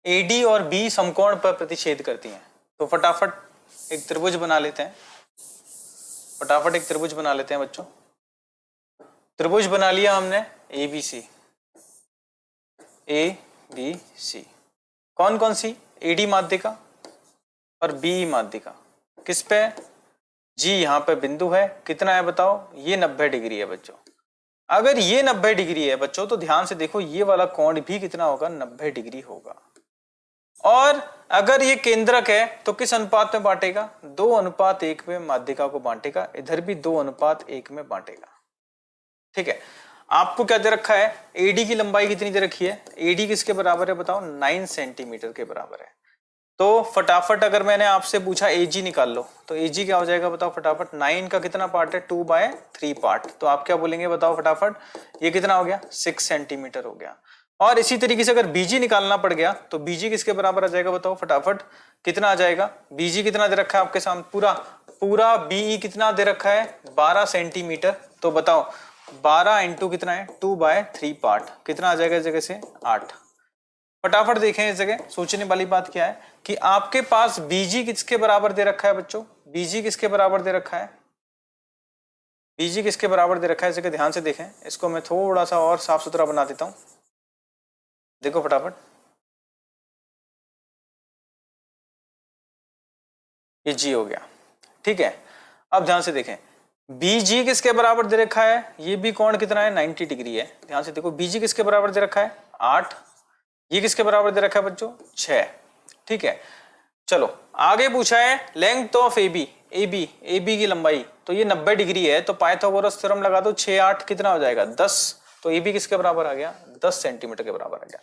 एडी और बी समकोण पर प्रतिच्छेद करती हैं। तो फटाफट एक त्रिभुज बना लेते हैं। फटाफट एक त्रिभुज बना लेते हैं बच्चों। त्रिभुज बना लिया हमने ए बी सी। ए बी सी कौन कौन सी? एडी माध्यिका और बी माध्यिका। किस पे? जी यहाँ पे बिंदु है। कितना है बताओ? ये 90 डिग्री है बच्चों। अगर ये 90 डिग्री है बच्चों तो ध्यान से देखो, ये वाला कोण भी कितना होगा? 90 डिग्री होगा। और अगर ये केंद्रक है तो किस अनुपात में बांटेगा? 2:1 में माध्यिका को बांटेगा। इधर भी 2:1 में बांटेगा। ठीक है, आपको क्या दे रखा है? एडी की लंबाई कितनी दे रखी है? एडी किसके बराबर है बताओ? 9 सेंटीमीटर के बराबर है। तो फटाफट अगर मैंने आपसे पूछा एजी निकाल लो, तो एजी क्या हो जाएगा बताओ फटाफट? 9 का कितना पार्ट है? 2/3 पार्ट। तो आप क्या बोलेंगे बताओ फटाफट? ये कितना हो गया? 6 सेंटीमीटर हो गया। और इसी तरीके से अगर बीजी निकालना पड़ गया तो बीजी किसके बराबर आ जाएगा बताओ फटाफट? कितना आ जाएगा? बीजी कितना दे रखा है आपके सामने? पूरा बीई कितना दे रखा है? 12 सेंटीमीटर। तो बताओ 12 इंटू कितना है? 2/3 पार्ट। कितना आ जाएगा इस जगह से? 8। फटाफट देखें इस जगह। सोचने वाली बात क्या है कि आपके पास बीजी किसके बराबर दे रखा है बच्चों? बीजी किसके बराबर दे रखा है? बीजी किसके बराबर दे रखा है? इस जगह ध्यान से देखें। इसको मैं थोड़ा सा और साफ सुथरा बना देता हूं। देखो फटाफट, ये जी हो गया। ठीक है, अब ध्यान से देखें, बीजी किसके बराबर दे रखा है? ये भी कोण कितना है? 90 डिग्री है। ध्यान से देखो, बीजी किसके बराबर दे रखा है? 8। ये किसके बराबर दे रखा है बच्चों? 6। ठीक है, चलो आगे पूछा है लेंथ ऑफ एबी। एबी की लंबाई, तो ये 90 डिग्री है। तो पाइथागोरस थ्योरम लगा दो। 6 8 कितना हो जाएगा? 10। तो एबी किसके बराबर आ गया? 10 सेंटीमीटर के बराबर आ गया।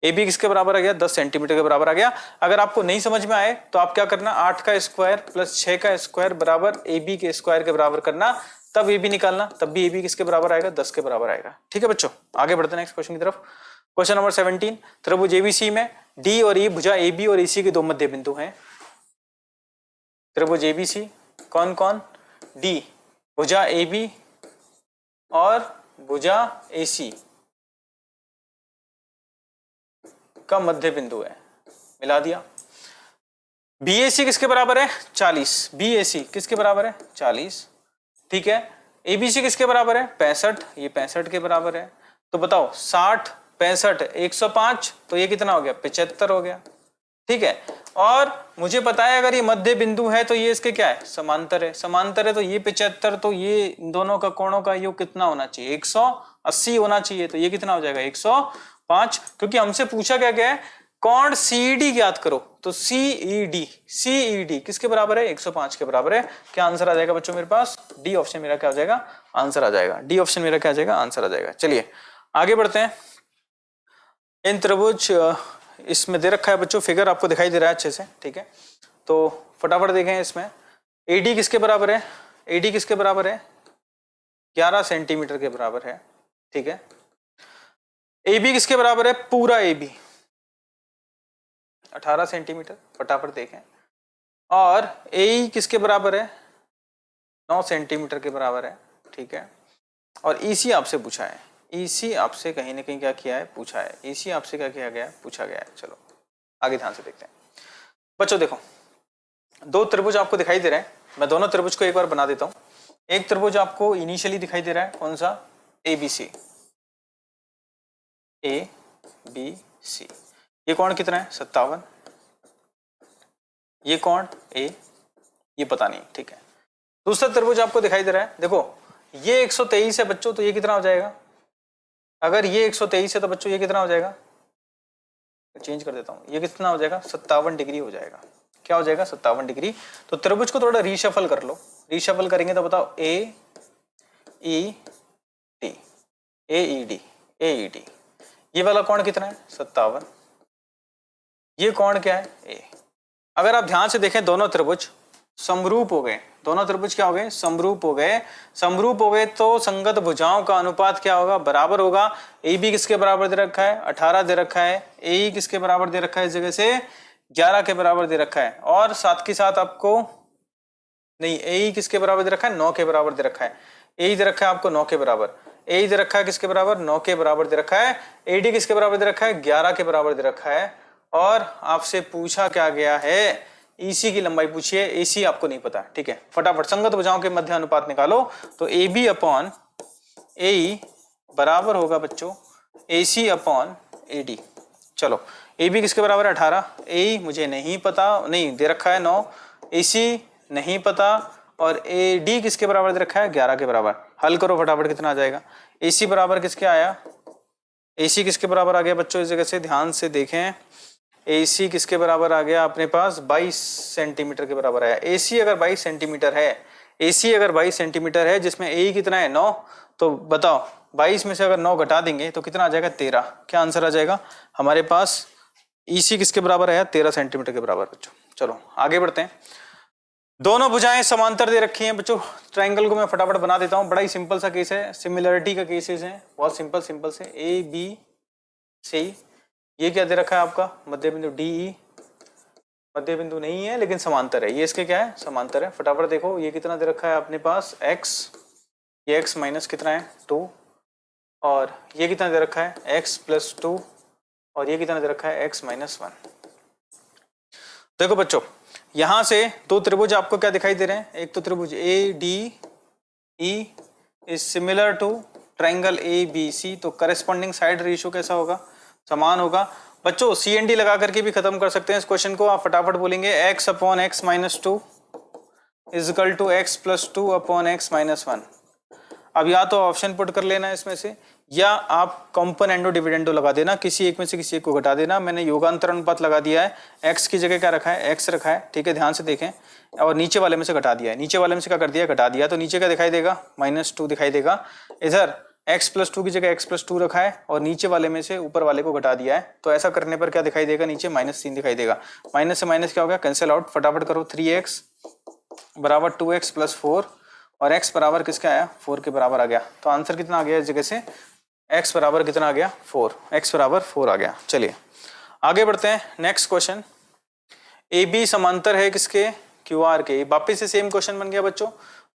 एबी किसके बराबर आ गया? 10 सेंटीमीटर के बराबर आ गया। अगर आपको नहीं समझ में आए तो आप क्या करना? 8 का स्क्वायर प्लस 6 का स्क्वायर बराबर एबी के स्क्वायर के बराबर करना, तब एबी निकालना, तब भी एबी किसके बराबर आएगा? 10 के बराबर आएगा। ठीक है बच्चों, आगे बढ़ते हैं नेक्स्ट क्वेश्चन की तरफ। क्वेश्चन नंबर 17, त्रिभुज एबीसी में डी और ई भुजा एबी और एसी के दो मध्य बिंदु हैं। त्रिभुज एबीसी कौन कौन? डी भुजा एबी और भुजा एसी का मध्य बिंदु है। मिला दिया। बीएसी किसके बराबर है? 40। बीएसी किसके बराबर है? 40। ठीक है, एबीसी किसके बराबर है? 65। ये 65 के बराबर है। तो बताओ 60 65 105, तो ये कितना हो गया? 75 हो गया। ठीक है, और मुझे पता है अगर ये मध्य बिंदु है तो ये इसके क्या है? समांतर है। समांतर है तो ये 75, तो ये दोनों का कोणों का योग कितना होना चाहिए? 180 होना चाहिए। तो ये कितना हो जाएगा? 105। क्योंकि हमसे पूछा क्या गया है? कोण सीईडी ज्ञात करो। तो सीईडी किसके बराबर है? 105 के बराबर है। क्या आंसर आ जाएगा बच्चों मेरे पास? डी ऑप्शन मेरा क्या आ जाएगा? आंसर आ जाएगा। डी ऑप्शन मेरा क्या आ जाएगा? आंसर आ जाएगा। चलिए आगे बढ़ते हैं। इन त्रिभुज, इसमें दे रखा है बच्चों, फिगर आपको दिखाई दे रहा है अच्छे से। ठीक है, तो फटाफट देखें इसमें एडी किसके बराबर है? एडी किसके बराबर है? 11 सेंटीमीटर के बराबर है। ठीक है, एबी किसके बराबर है? पूरा एबी 18 सेंटीमीटर। फटाफट देखें। और एई किसके बराबर है? 9 सेंटीमीटर के बराबर है। ठीक है, और ईसी आपसे पूछा है। ईसी आपसे कहीं ना कहीं क्या किया है? पूछा है। ईसी आपसे क्या किया गया है? पूछा गया है। चलो आगे ध्यान से देखते हैं बच्चों। देखो, दो त्रिभुज आपको दिखाई दे रहे हैं। मैं दोनों त्रिभुज को एक बार बना देता हूं। एक त्रिभुज आपको इनिशियली दिखाई दे रहा है, कौन सा? एबीसी। A B C. ये कोण कितना है? 57। ये कोण ए, ये पता नहीं। ठीक है, दूसरा त्रिभुज आपको दिखाई दे रहा है। देखो ये 123 है बच्चों, तो ये कितना हो जाएगा? अगर ये 123 है तो बच्चों ये कितना हो जाएगा? चेंज कर देता हूँ, ये कितना हो जाएगा 57 डिग्री हो जाएगा। क्या हो जाएगा 57 डिग्री। तो त्रिभुज को थोड़ा रीशफल कर लो, रीशफल करेंगे तो बताओ ए ई डी, ए ई डी, ए ई डी, ये वाला कोण कितना है 57, ये कोण क्या है ए। अगर आप ध्यान से देखें दोनों त्रिभुज समरूप हो गए, दोनों त्रिभुज क्या हो गए समरूप हो गए, समरूप हो गए तो संगत भुजाओं का अनुपात क्या होगा बराबर होगा। ए बी किसके बराबर दे रखा है 18 दे रखा है, ए ई किसके बराबर दे रखा है इस जगह से 11 के बराबर दे रखा है, और साथ के साथ आपको नहीं ए ई किसके बराबर दे रखा है 9 के बराबर दे रखा है, ए ई दे रखा है आपको 9 के बराबर, ए ई दे रखा है किसके बराबर 9 के बराबर दे रखा है, ए डी किसके बराबर दे रखा है 11 के बराबर दे रखा है, और आपसे पूछा क्या गया है ईसी की लंबाई पूछिए, एसी आपको नहीं पता, ठीक है। फटाफट संगत भुजाओं के मध्य अनुपात निकालो, तो ए बी अपॉन ए ई बराबर होगा बच्चों ए सी अपॉन ए डी। चलो ए बी किसके बराबर है 18, ए ई मुझे नहीं पता, नहीं दे रखा है 9, ए सी नहीं पता, और ए डी किसके बराबर दे रखा है 11 के बराबर। हल करो फटाफट कितना आ जाएगा, ए सी बराबर किसके आया, ए सी किसके बराबर आ गया बच्चों इस जगह से ध्यान से देखें, AC किसके बराबर आ गया अपने पास 22 सेंटीमीटर के बराबर आया। AC अगर 22 सेंटीमीटर है, AC अगर 22 सेंटीमीटर है जिसमें AE कितना है 9, तो बताओ 22 में से अगर 9 घटा देंगे तो कितना आ जाएगा 13। क्या आंसर आ जाएगा हमारे पास, EC किसके बराबर आया 13 सेंटीमीटर के बराबर बच्चों। चलो आगे बढ़ते हैं। दोनों भुजाएं समांतर दे रखी हैं बच्चों, ट्राइंगल को मैं फटाफट बना देता हूँ, बड़ा ही सिंपल सा केस है, सिमिलरिटी का केसेस है, बहुत सिंपल से A B C, ये क्या दे रखा है आपका मध्य बिंदु डी ई, मध्य बिंदु नहीं है लेकिन समांतर है, ये इसके क्या है समांतर है। फटाफट देखो ये कितना दे रखा है अपने पास x, ये x माइनस कितना है 2, और ये कितना दे रखा है x प्लस 2, और ये कितना दे रखा है x माइनस 1। देखो बच्चों यहां से दो त्रिभुज आपको क्या दिखाई दे रहे हैं, एक तो त्रिभुज A D E is similar to triangle A B C, तो करस्पॉन्डिंग साइड रेशियो कैसा होगा समान होगा। बच्चों सी एन डी लगा करके भी खत्म कर सकते हैं इस क्वेश्चन को, आप फटाफट बोलेंगे x upon x minus 2 is equal to x plus 2 upon x minus 1। अब या तो ऑप्शन पुट कर लेना इसमें से, या आप कॉम्पोनेंडो डिविडेंडो लगा देना, किसी एक में से किसी एक को घटा देना। मैंने योगांतर अनुपात लगा दिया है, x की जगह क्या रखा है x रखा है, ठीक है ध्यान से देखें, और नीचे वाले में से घटा दिया है, नीचे वाले में से क्या कर दिया घटा दिया, तो नीचे क्या दिखाई देगा -2 दिखाई देगा। इधर x प्लस 2 की जगह x प्लस 2 रखा है और नीचे वाले में से ऊपर वाले को घटा दिया है, तो ऐसा करने पर क्या दिखाई देगा नीचे -3 दिखाई देगा। माइनस से माइनस क्या हो गया कैंसिल आउट, फटाफट करो 3x बराबर 2x प्लस 4, और x बराबर किसका आया 4 के बराबर आ गया। तो आंसर कितना आ गया इस जगह से, x बराबर कितना आ गया 4, x बराबर 4 आ गया। चलिए आगे बढ़ते हैं नेक्स्ट क्वेश्चन। ए बी समांतर है किसके क्यू आर के, वापिस से सेम क्वेश्चन बन गया बच्चों।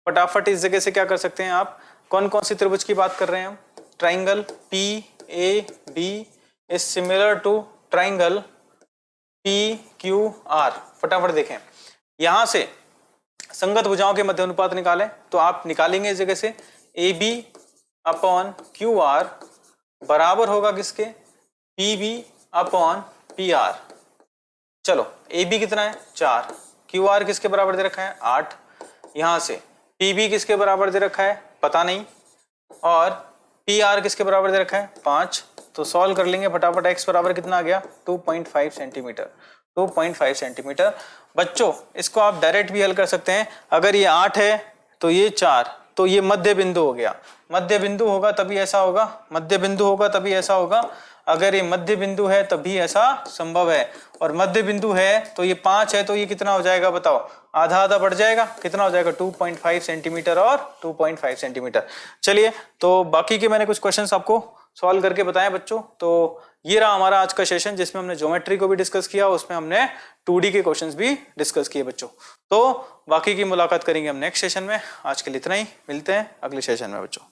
फटाफट इस जगह से क्या कर सकते हैं आप, कौन कौन सी त्रिभुज की बात कर रहे हैं हम, triangle P A B is similar to triangle P Q R. फटाफट देखें यहां से संगत भुजाओं के मध्य अनुपात निकालें, तो आप निकालेंगे इस जगह से A B upon Q R बराबर होगा किसके P B upon P R. चलो ए बी कितना है 4, क्यू आर किसके बराबर दे रखा है 8, यहां से पी बी किसके बराबर दे रखा है पता नहीं, और पी आर किसके बराबर दे रखा है 5। तो सॉल्व कर लेंगे फटाफट, x बराबर कितना आ गया 2.5 सेंटीमीटर, 2.5 सेंटीमीटर। बच्चों इसको आप डायरेक्ट भी हल कर सकते हैं, अगर ये 8 है तो ये 4, तो ये मध्य बिंदु हो गया, मध्य बिंदु होगा तभी ऐसा होगा, मध्य बिंदु होगा तभी ऐसा होगा, अगर ये मध्य बिंदु है तभी ऐसा संभव है, और मध्य बिंदु है तो ये 5 है, तो ये कितना हो जाएगा बताओ, आधा आधा बढ़ जाएगा, कितना हो जाएगा 2.5 सेंटीमीटर और 2.5 सेंटीमीटर। चलिए तो बाकी के मैंने कुछ क्वेश्चंस आपको सॉल्व करके बताएं बच्चों। तो ये रहा हमारा आज का सेशन जिसमें हमने ज्योमेट्री को भी डिस्कस किया, उसमें हमने 2D के क्वेश्चंस भी डिस्कस किए बच्चों। तो बाकी की मुलाकात करेंगे हम नेक्स्ट सेशन में, आज के लिए इतना ही, मिलते हैं अगले सेशन में बच्चों।